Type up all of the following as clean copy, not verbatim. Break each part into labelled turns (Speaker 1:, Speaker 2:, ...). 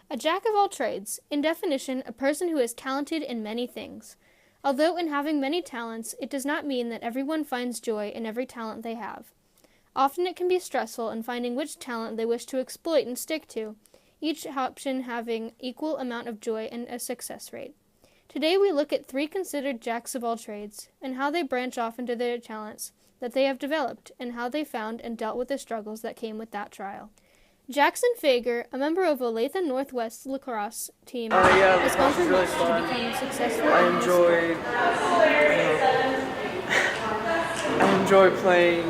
Speaker 1: A jack of all trades, in definition, a person who is talented in many things. Although in having many talents, it does not mean that everyone finds joy in every talent they have. Often it can be stressful in finding which talent they wish to exploit and stick to, each option having equal amount of joy and a success rate. Today we look at 3 considered jacks of all trades, and how they branch off into their talents that they have developed, and how they found and dealt with the struggles that came with that trial. Jackson Fager, a member of Olathe Northwest lacrosse team,
Speaker 2: Yeah,
Speaker 1: has gone through
Speaker 2: really
Speaker 1: much
Speaker 2: fun.
Speaker 1: to become successful.
Speaker 2: I enjoy playing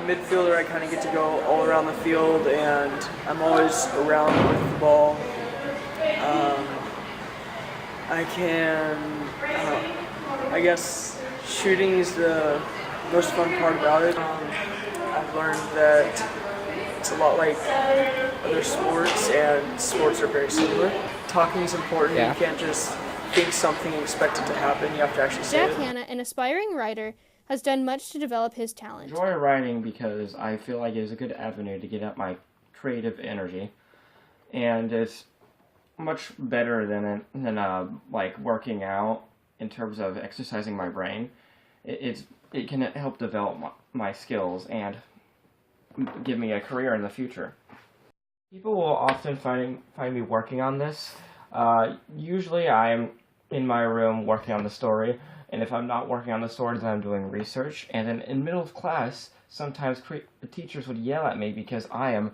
Speaker 2: midfielder. I kind of get to go all around the field, and I'm always around with the ball. I can, I guess, shooting is the most fun part about it. I've learned that it's a lot like other sports, and sports are very similar. Talking is important.
Speaker 3: Yeah.
Speaker 2: You can't just think something and expect it to happen. You have to actually say
Speaker 1: Jack
Speaker 2: it.
Speaker 1: Hanna, an aspiring writer, has done much to develop his talent.
Speaker 3: I enjoy writing because I feel like it is a good avenue to get out my creative energy, and it's much better than like working out in terms of exercising my brain. It can help develop my skills and give me a career in the future. People will often find me working on this. Usually I'm in my room working on the story, and if I'm not working on the story, then I'm doing research. And then in middle of class, sometimes the teachers would yell at me because I am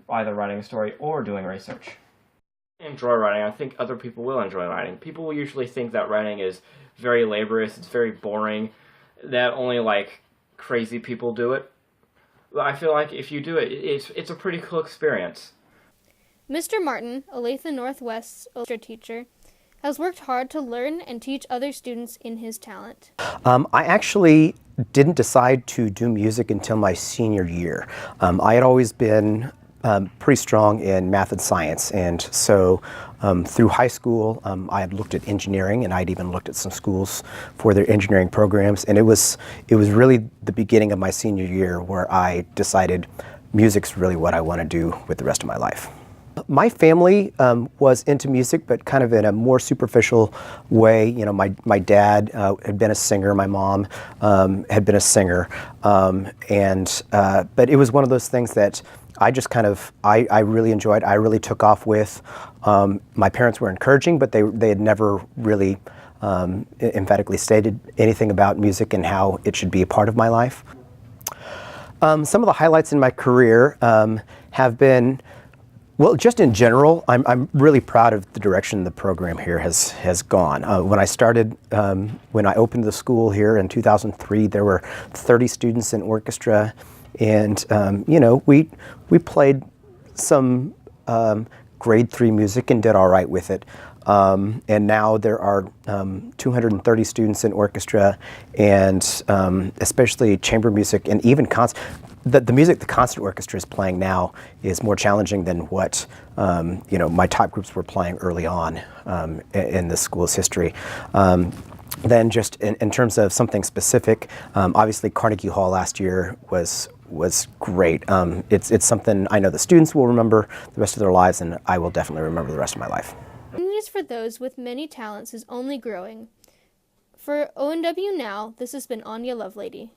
Speaker 3: either writing a story or doing research. I enjoy writing. I think other people will enjoy writing. People will usually think that writing is very laborious, it's very boring, that only like crazy people do it. But I feel like if you do it, it's a pretty cool experience.
Speaker 1: Mr. Martin, Olathe Northwest's illustrator teacher, has worked hard to learn and teach other students in his talent.
Speaker 4: I actually didn't decide to do music until my senior year. I had always been pretty strong in math and science, and so through high school I had looked at engineering, and I'd even looked at some schools for their engineering programs, and it was really the beginning of my senior year where I decided music's really what I want to do with the rest of my life. My family was into music, but kind of in a more superficial way. You know, my dad had been a singer, my mom had been a singer, but it was one of those things that I just kind of, I really enjoyed, I really took off with. My parents were encouraging, but they had never really emphatically stated anything about music and how it should be a part of my life. Some of the highlights in my career have been, well, just in general, I'm really proud of the direction the program here has gone. When I started, when I opened the school here in 2003, there were 30 students in orchestra, and you know, we played some grade 3 music and did all right with it. And now there are 230 students in orchestra, and especially chamber music, and even the music the concert orchestra is playing now is more challenging than what you know, my top groups were playing early on in the school's history. Then just in terms of something specific, obviously Carnegie Hall last year was great. It's something I know the students will remember the rest of their lives, and I will definitely remember the rest of my life.
Speaker 1: Opportunities for those with many talents is only growing. For ONW Now, this has been Anya Lovelady.